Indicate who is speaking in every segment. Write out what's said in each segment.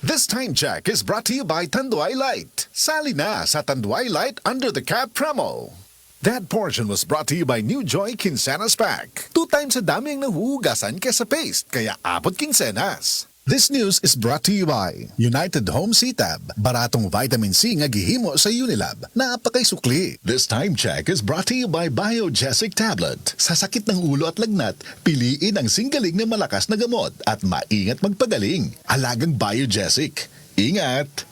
Speaker 1: This time check is brought to you by Tanduay Light. Sali na sa Tanduay Light Under the Cap promo. That portion was brought to you by New Joy Quincenas Pack. 2 times sa dami ang nahuhugasan kesa paste, kaya 4 quincenas. This news is brought to you by United Home C-Tab. Baratong vitamin C nga gihimo sa Unilab. Napakaisukli. This time check is brought to you by Biogesic Tablet. Sa sakit ng ulo at lagnat, piliin ang singgaling na malakas na gamot at maingat magpagaling. Alagang Biogesic. Ingat!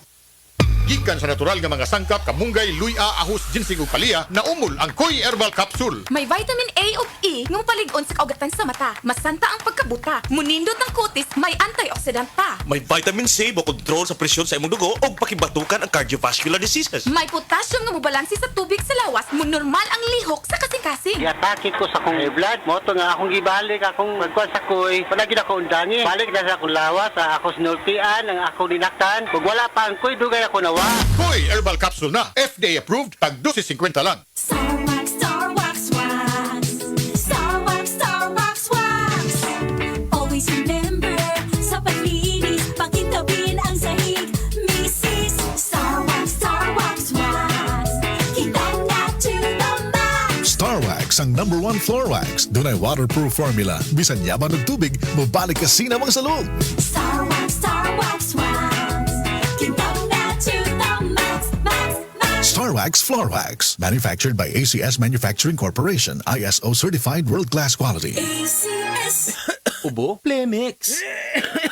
Speaker 2: Gikan sa natural nga mga sangkap, kamunggay, luya, ahos, ginseng ug palya, naumol ang Koy Herbal Capsule.
Speaker 3: May vitamin A ug E nga mapaligon sa kaugatan sa mata. Masanta ang pagkabuta. Munindot ng kutis, may antioxidant pa.
Speaker 4: May vitamin C mo kontrol sa presyon sa imong dugo o pakibatukan ang cardiovascular diseases.
Speaker 3: May potassium nga mobalansi sa tubig sa lawas, normal ang lihok sa kasing-kasing.
Speaker 5: Giatake ko sa akong blood mo to nga akong gibalik akong magkuan sa koy. Palagi na ko undangi. Balik na sa akong lawas, sa ako sinultian, ang akong dinaktan. Kung wala pa ang koy, dugay ako nawa.
Speaker 2: Koy Herbal Capsule na, FDA approved, tag 12.50 lang.
Speaker 6: Star Wax Wax. Star Wax Wax. Always remember, sa paglinis, pakitabin ang sahig. Mrs. Star Wax Wax. Kitang na to the max.
Speaker 1: Star Wax ang #1 floor wax. Dunay waterproof formula. Bisan yaman ng tubig, mabalik ka sinamang sa loob.
Speaker 6: Star Wax Wax. Kitang na to the max, max, max.
Speaker 1: Star Wax Floor Wax. Manufactured by ACS Manufacturing Corporation. ISO certified world-class quality.
Speaker 6: ACS.
Speaker 7: Ubo, Plemix.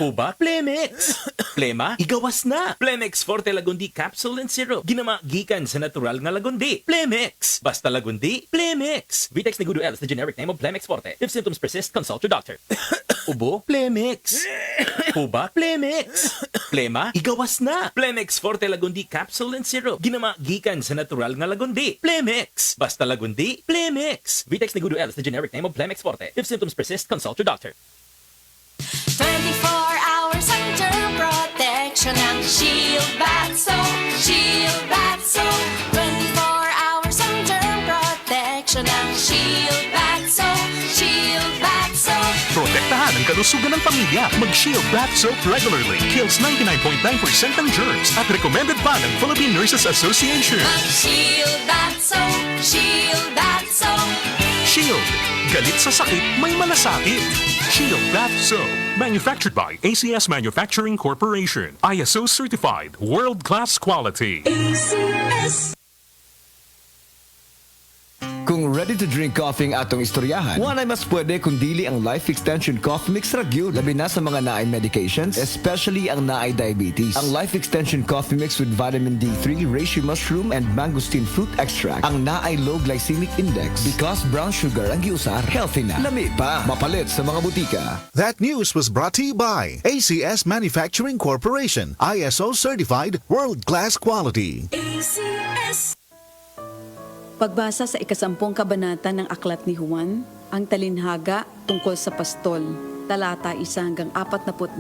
Speaker 7: Huba, Plemix. Plema, igawas na. Plemix Forte Lagundi Capsule and Syrup. Ginama gikan sa natural nga lagundi. Plemix. Basta lagundi, Plemix. Vitex Negudo L is the generic name of Plemix Forte. If symptoms persist, consult your doctor. Ubo, Plemix. Huba, Plemix. Plema, igawas na. Plemix Forte Lagundi Capsule and Syrup. Ginama gikan sa natural nga lagundi. Plemix. Basta lagundi, Plemix. Vitex Negudo L is the generic name of Plemix Forte. If symptoms persist, consult your doctor.
Speaker 6: 24 hours under protection ng Shield Bath Soap. Shield Bath Soap. 24 hours under protection ng Shield Bath Soap. Shield Bath Soap.
Speaker 8: Protektahan ang kalusugan ng pamilya. Mag-Shield Bath Soap regularly. Kills 99.9% ng germs at recommended pa ng Philippine Nurses Association.
Speaker 6: Mag-Shield Bath Soap. Shield Bath Soap.
Speaker 8: Shield. Galit sa sakit, may malasakit. Shield Bath Soap. Manufactured by ACS Manufacturing Corporation. ISO certified. World-class quality.
Speaker 6: ACS.
Speaker 9: Kung ready to drink coffee ang atong istoryahan, wala mas pwede kundili ang Life Extension Coffee Mix Ragyud. Labi na sa mga naay medications, especially ang naay diabetes. Ang Life Extension Coffee Mix with vitamin D3, reishi mushroom, and mangosteen fruit extract. Ang naay low glycemic index because brown sugar ang giusar. Healthy na. Lami pa. Mapalit sa mga butika.
Speaker 1: That news was brought to you by ACS Manufacturing Corporation. ISO certified world-class quality.
Speaker 6: ACS.
Speaker 10: Pagbasa sa ikasampung kabanata ng Aklat ni Juan, ang talinhaga tungkol sa pastol, talata 1 hanggang 42.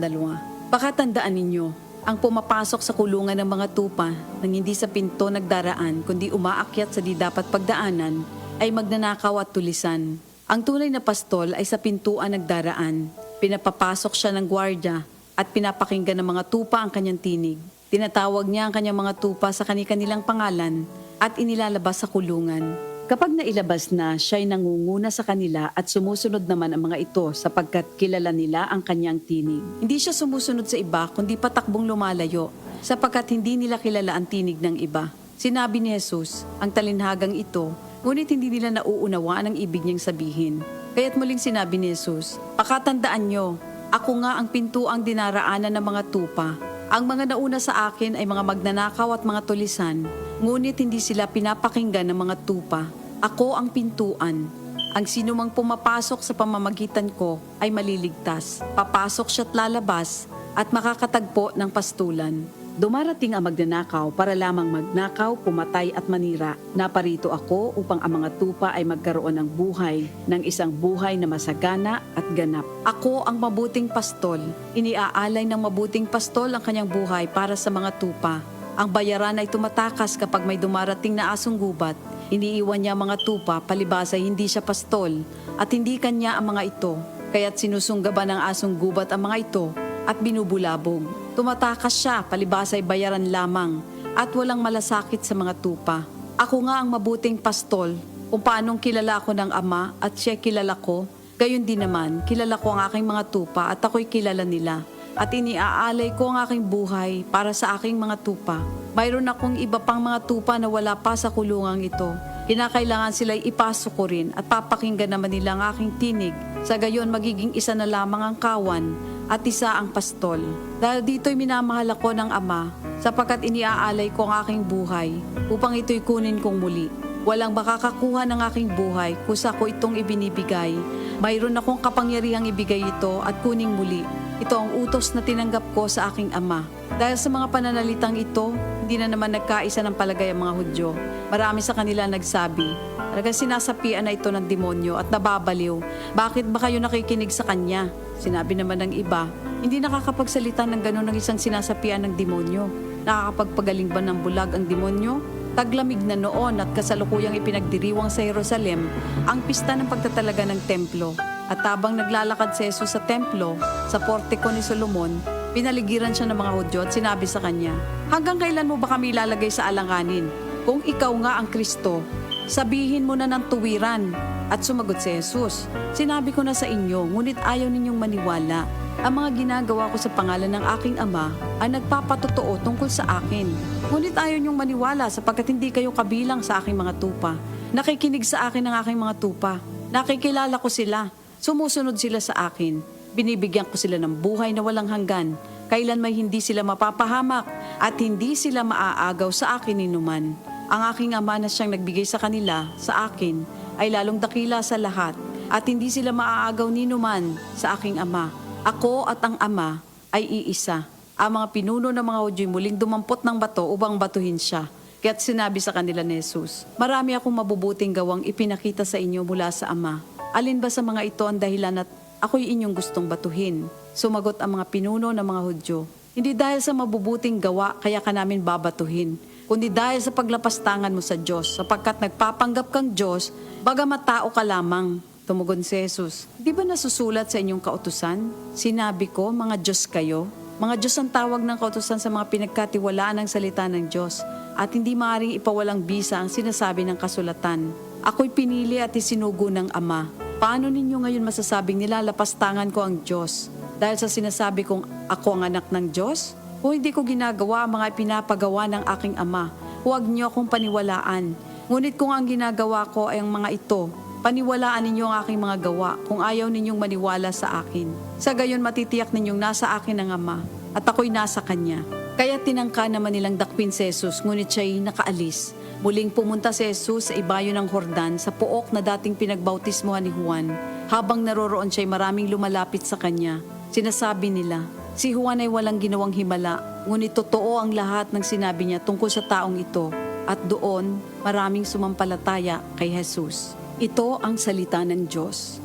Speaker 10: Pakatandaan ninyo, ang pumapasok sa kulungan ng mga tupa nang hindi sa pinto nagdaraan kundi umaakyat sa di dapat pagdaanan ay magnanakaw at tulisan. Ang tunay na pastol ay sa pintuan nagdaraan. Pinapapasok siya ng gwardya at pinapakinggan ng mga tupa ang kanyang tinig. Tinatawag niya ang kanyang mga tupa sa kanilang pangalan at inilalabas sa kulungan. Kapag nailabas na, siya'y nangunguna sa kanila at sumusunod naman ang mga ito sapagkat kilala nila ang kanyang tinig. Hindi siya sumusunod sa iba kundi patakbong lumalayo sapagkat hindi nila kilala ang tinig ng iba. Sinabi ni Jesus, ang talinhagang ito, ngunit hindi nila nauunawaan ang ibig niyang sabihin. Kaya't muling sinabi ni Jesus, pakatandaan niyo, ako nga ang pintuang dinaraanan ng mga tupa. Ang mga nauna sa akin ay mga magnanakaw at mga tulisan, ngunit hindi sila pinapakinggan ng mga tupa. Ako ang pintuan. Ang sinumang pumapasok sa pamamagitan ko ay maliligtas. Papasok siya't lalabas at makakatagpo ng pastulan. Dumarating ang magnanakaw para lamang magnakaw, pumatay at manira. Naparito ako upang ang mga tupa ay magkaroon ng buhay, ng isang buhay na masagana at ganap. Ako ang mabuting pastol. Iniaalay ng mabuting pastol ang kanyang buhay para sa mga tupa. Ang bayaran ay tumatakas kapag may dumarating na asong gubat. Iniiwan niya mga tupa, palibasa hindi siya pastol at hindi kanya ang mga ito. Kaya't sinusunggaban ng asong gubat ang mga ito at binubulabog. Tumatakas siya, palibasa'y bayaran lamang at walang malasakit sa mga tupa. Ako nga ang mabuting pastol, kung paanong kilala ko ng Ama at siya kilala ko, gayon din naman, kilala ko ang aking mga tupa at ako'y kilala nila. At iniaalay ko ang aking buhay para sa aking mga tupa. Mayroon akong iba pang mga tupa na wala pa sa kulungang ito. Kinakailangan sila'y ipasok ko rin at papakinggan naman nila ang aking tinig. Sa gayon magiging isa na lamang ang kawan at isa ang pastol. Dahil dito'y minamahal ako ng Ama, sapagkat iniaalay ko ang aking buhay upang ito'y kunin kong muli. Walang makakakuha ng aking buhay kusa ko itong ibinibigay. Mayroon akong kapangyarihang ibigay ito at kuning muli. Ito ang utos na tinanggap ko sa aking Ama. Dahil sa mga pananalitang ito, hindi na naman nagkaisa ng palagay ang mga Hudyo. Marami sa kanila nagsabi, talagang sinasapian na ito ng demonyo at nababaliw. Bakit ba kayo nakikinig sa kanya? Sinabi naman ng iba, hindi nakakapagsalita ng gano'n ng isang sinasapian ng demonyo. Nakakapagpagaling ba ng bulag ang demonyo? Taglamig na noon at kasalukuyang ipinagdiriwang sa Jerusalem ang pista ng pagtatalaga ng templo. At habang naglalakad si Jesus sa templo, sa portiko ni Solomon, pinaligiran siya ng mga Hudyo at sinabi sa kanya, hanggang kailan mo ba kami ilalagay sa alanganin? Kung ikaw nga ang Kristo, sabihin mo na ng tuwiran. At sumagot si Jesus, sinabi ko na sa inyo, ngunit ayaw ninyong maniwala. Ang mga ginagawa ko sa pangalan ng aking Ama ay nagpapatotoo tungkol sa akin. Ngunit ayaw ninyong maniwala sapagkat hindi kayo kabilang sa aking mga tupa. Nakikinig sa akin ang aking mga tupa. Nakikilala ko sila. Sumusunod sila sa akin. Binibigyan ko sila ng buhay na walang hanggan. Kailan may hindi sila mapapahamak at hindi sila maaagaw sa akin ninuman. Ang aking Ama na siyang nagbigay sa kanila, sa akin, ay lalong dakila sa lahat at hindi sila maaagaw ninuman sa aking Ama. Ako at ang Ama ay iisa. Ang mga pinuno ng mga Hudyo muling dumampot ng bato upang batuhin siya. Kaya't sinabi sa kanila ni Jesus, marami akong mabubuting gawang ipinakita sa inyo mula sa Ama. Alin ba sa mga ito ang dahilan at ako'y inyong gustong batuhin? Sumagot ang mga pinuno ng mga Hudyo, hindi dahil sa mabubuting gawa kaya ka namin babatuhin, kundi dahil sa paglapastangan mo sa Diyos, sapagkat nagpapanggap kang Diyos, bagamat tao ka lamang. Tumugon si Jesus, di ba nasusulat sa inyong kautusan? Sinabi ko, mga Diyos kayo. Mga Diyos ang tawag ng kautusan sa mga pinagkatiwalaan ng salita ng Diyos at hindi maaaring ipawalang bisa ang sinasabi ng kasulatan. Ako'y pinili at isinugo ng Ama. Paano ninyo ngayon masasabing nilalapastangan ko ang Diyos? Dahil sa sinasabi kong ako ang anak ng Diyos? Kung hindi ko ginagawa ang mga pinapagawa ng aking Ama, huwag niyo akong paniwalaan. Ngunit kung ang ginagawa ko ay ang mga ito, paniwalaan ninyo ang aking mga gawa kung ayaw ninyong maniwala sa akin. Sa gayon matitiyak ninyong nasa akin ang Ama at ako'y nasa Kanya. Kaya tinangka naman nilang dakpin si Jesus ngunit siya'y nakaalis. Muling pumunta si Jesus sa ibayo ng Jordan sa pook na dating pinagbautismohan ni Juan. Habang naroroon siya'y maraming lumalapit sa Kanya. Sinasabi nila, si Juan ay walang ginawang himala, ngunit totoo ang lahat ng sinabi niya tungkol sa taong ito. At doon, maraming sumampalataya kay Jesus. Ito ang salita ng Diyos.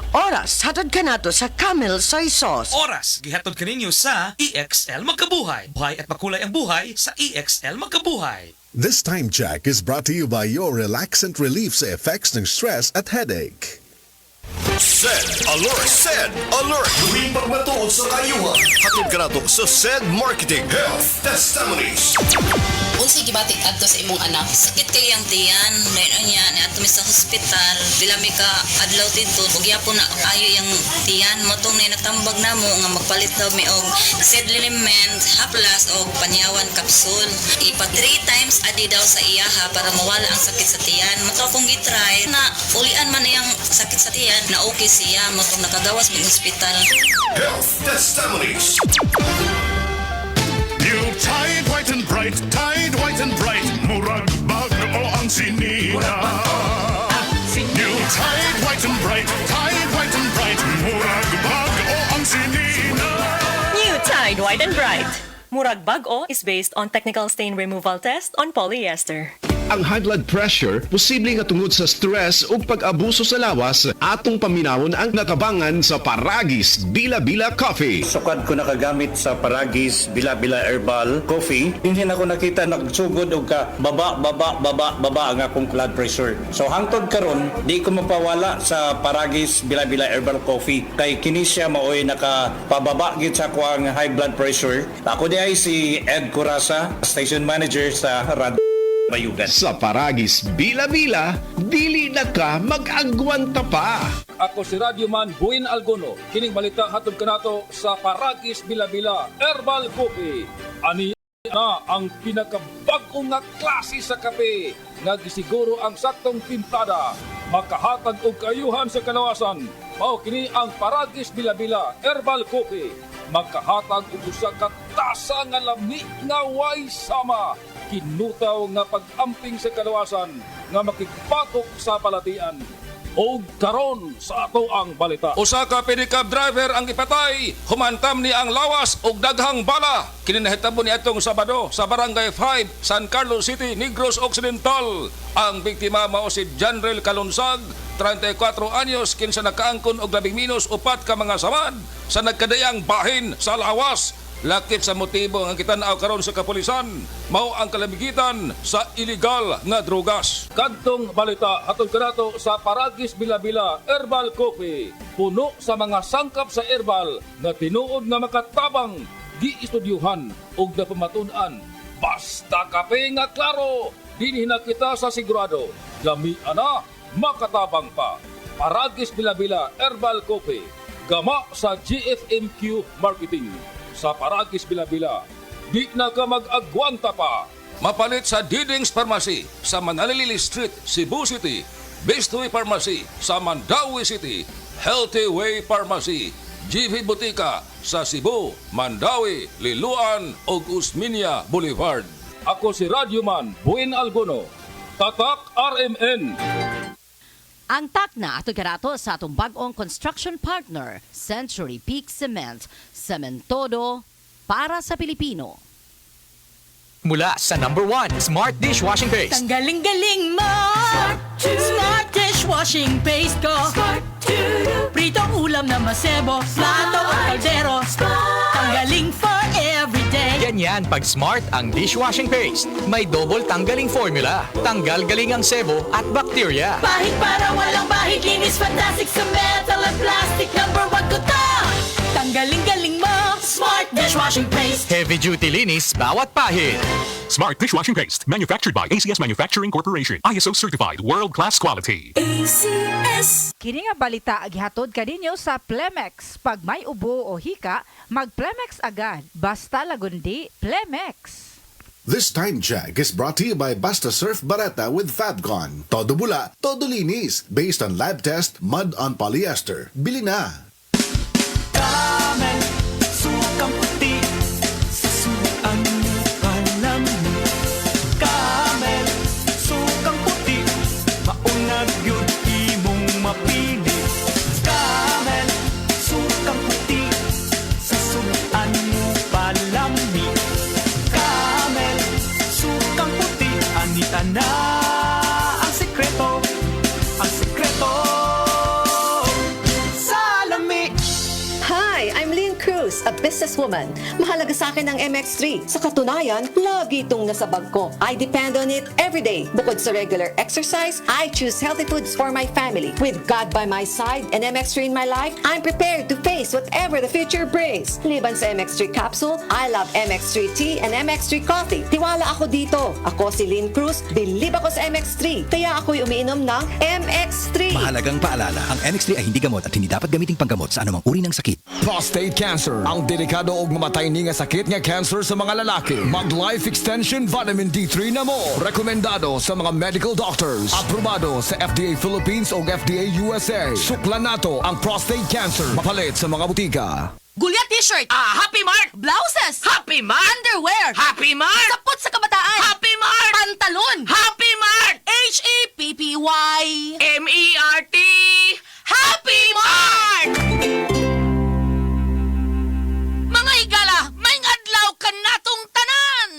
Speaker 11: Oras, hatod ka nato sa Camel Soy Sauce.
Speaker 4: Oras, gihatod kaninyo sa EXL Magkabuhay. Buhay at makulay ang buhay sa EXL Magkabuhay.
Speaker 1: This time check is brought to you by your relaxant relief sa effects ng stress at headache.
Speaker 12: SED Alert! SED Alert! Huwing pagmatuod sa kayuhan. Hatid ka nato sa SED Marketing Health Testimonies.
Speaker 13: Unsi gibatik adto sa imong anak. Sakit kay ang tiyan, dayon niya ni adto sa hospital. Dila mi ka adlaw dito, ug gyapon na ayo yang tiyan mo tong natambag namo nga magpalit daw mi og SED Liniment, haplas og panyawan kapsul. Ipa 3 times adi daw sa iyaha para mawala ang sakit sa tiyan. Mo akong gitry na ulian man iyang sakit sa tiyan na okay siya mo tong nakagawas mi hospital.
Speaker 12: Health Testimonies.
Speaker 14: New Tide White and Bright, Tide White and Bright, murag bago ang sinina. New Tide White and Bright, Tide White and Bright, murag bago ang sinina.
Speaker 15: New Tide White and Bright. Murag Bago is based on technical stain removal test on polyester. Ang high blood pressure posible nga tungod sa stress ug pag-abuso sa lawas atong paminawon ang natabangan sa Paragis Bila-Bila Coffee.
Speaker 16: Sukad ko nakagamit sa Paragis Bila-Bila Herbal Coffee. Hindi na ko nakita nagsugod og ka baba ang akong blood pressure. So hangtod karon di ko mapawala sa Paragis Bila-Bila Herbal Coffee kay kini siya maoy nakapababa gid sa ako ang high blood pressure. Ako di ay si Ed Curasa, station manager sa Radyo Bayugan.
Speaker 15: Sa Paragis Bila-Bila, dili na ka mag-agwanta pa.
Speaker 17: Ako si Radyoman Buin Algono. Kining balita hatod kanato sa Paragis Bila-Bila Herbal Coffee. Ani na ang pinakabag-o nga klase sa kape nga gisiguro ang saktong timpada makahatag og kaayuhan sa kalawasan. Mao kini ang Paragis Bila-Bila Herbal Coffee. Makahatag og usa ka tasa nga lami nga way sama. Kinutaw nga pag-amping sa kalawasan nga makigpatok sa balatian. O karon sa ato ang balita. Usa ka pedicab driver ang ipatay, humantam ni ang lawas og daghang bala. Kininahitabo ni atong Sabado sa Barangay 5, San Carlos City, Negros Occidental. Ang biktima mao si Janrel Calonsag, 34 anyos, kinsa nakaangkon og 14 ka mga samad sa nagkadayang bahin sa lawas. Lakip sa motibo ang kitanaw karon sa kapulisan, mao ang kalamigitan sa illegal nga drogas. Kadtong balita hatod kanato sa Paragis Bila-Bila Herbal Coffee. Puno sa mga sangkap sa herbal nga tinuod nga makatabang, giistudyuhan ug napamatud-an. Basta kape nga klaro, dinhi na kita sa sigurado. Lami ana, makatabang pa. Paragis Bila-Bila Herbal Coffee. Gama sa GFMQ Marketing. Sa Paragis Bila-Bila, di na ka mag-agwanta pa. Mapalit sa Diding's Pharmacy sa Manalili Street, Cebu City. Best Way Pharmacy sa Mandawi City. Healthy Way Pharmacy, GV Butika sa Cebu, Mandawi, Liloan ug Usmeña Boulevard. Ako si Radyoman Buin Algono. Tatak RMN.
Speaker 18: Ang takna ato karato sa atong bag-ong construction partner, Century Peak Cement, Cementodo para sa Pilipino.
Speaker 19: Mula sa #1 Smart Dishwashing Paste.
Speaker 6: Tanggaling-galing mo! Smart dishwashing paste ko. Pritong ulam na masebo, plato o kaldero. Tanggaling for everyday.
Speaker 19: Ganyan pag Smart ang dishwashing paste. May double tanggaling formula. Tanggal galing ang sebo at bakterya.
Speaker 6: Bahid para walang bahid, linis fantastic sa metal at plastic. #1 ko to! Tanggaling-galing mo! Smart dishwashing paste.
Speaker 19: Heavy duty linis bawat pahid.
Speaker 8: Smart Dishwashing Paste, manufactured by ACS Manufacturing Corporation. ISO certified, world-class quality.
Speaker 20: ACS. Kini nga balita agihatod kaninyo sa Plemex. Pag may ubo o hika, mag-Plemex agad. Basta lagundi, Plemex.
Speaker 1: This time check is brought to you by Basta Surf Barata with Fabcon. Todo bula, todo linis. Based on lab test, mud on polyester. Bili na!
Speaker 21: Camel, sukang puti, sasuan mo kalami. Camel, sukang puti, maunag yun imong mapili. Camel, sukang puti, sasuan mo palami. Camel, sukang puti, anita na ang sekreto, ang sekreto.
Speaker 22: Hi, I'm Lynn Cruz, a businesswoman. Mahalaga sa akin ang MX3. Sa katunayan, lagi itong nasa bag ko. I depend on it every day. Bukod sa regular exercise, I choose healthy foods for my family. With God by my side and MX3 in my life, I'm prepared to face whatever the future brings. Liban sa MX3 capsule, I love MX3 tea and MX3 coffee. Tiwala ako dito. Ako si Lynn Cruz, believe ako sa MX3. Kaya ako'y umiinom ng MX3.
Speaker 23: Mahalagang paalala, ang MX3 ay hindi gamot at hindi dapat gamiting panggamot sa anumang uri ng sakit.
Speaker 9: Prostate cancer, ang delikado og mamatay ni nga sakit nga cancer sa mga lalaki. Mag Life Extension Vitamin D3 na mo. Rekomendado sa mga medical doctors. Aprobado sa FDA Philippines o FDA USA. Suklan nato ang prostate cancer. Mapalit sa mga butika.
Speaker 6: Gulya t-shirt. Happy Mart. Blouses. Happy Mart. Underwear. Happy Mart. Sapot sa kabataan. Happy Mart. Pantalon. Happy Mart. HAPPY. MERT. Happy Mart. Mga higala, may adlaw ka natong tanan.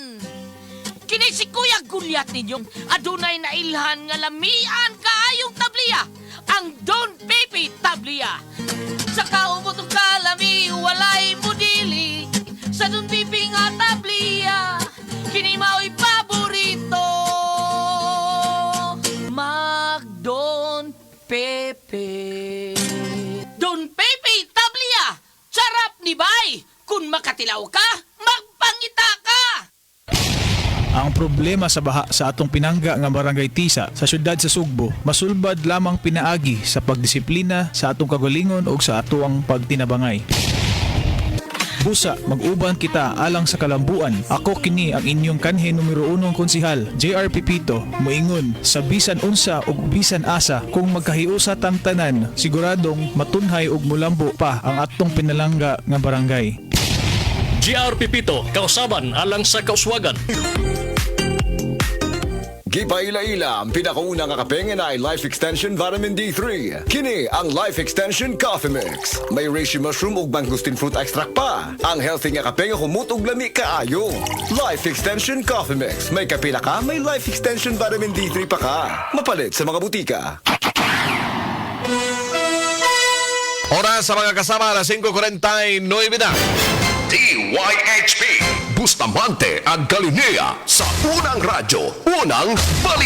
Speaker 6: Kini si Kuya Gulya
Speaker 2: Ingat ninyo, adunay nailhan nga lamian kaayong tabliya, ang Don Pepe Tablia. Sa kaumot ng kalami, walay mudili, sa Don Pepe nga tablia, kini mao'y paborito. Mag Don Pepe. Don Pepe Tablia, sarap ni bay. Kung makatilaw ka, magpangita ka.
Speaker 3: Ang problema sa baha sa atong pinangga nga barangay Tisa sa syudad sa Sugbo, masulbad lamang pinaagi sa pagdisiplina sa atong kagalingon o sa atuang pagtinabangay. Busa, mag-uban kita alang sa kalambuan. Ako kini ang inyong kanhe numero 1 konsihal, JR Pipito, moingon sa bisan unsa ug bisan asa kung magkahiusa tang tanan, siguradong matunhay ug mulambo pa ang atong pinalangga nga barangay.
Speaker 5: JR Pipito, kausaban alang sa kauswagan.
Speaker 9: Gipaila-ila ang pinakaunang kape nga na ay Life Extension Vitamin D3. Kini ang Life Extension Coffee Mix. May reishi mushroom ug mangosteen fruit extract pa. Ang healthy nga kape nga humut og lami kaayo. Life Extension Coffee Mix. May kape na ka, may Life Extension Vitamin D3 pa ka. Mapalit sa mga butika.
Speaker 12: Oras sa mga kasama, alas 5:49 na. DYHP Bustamante ang Kalinea sa Unang Radyo, Unang Balita.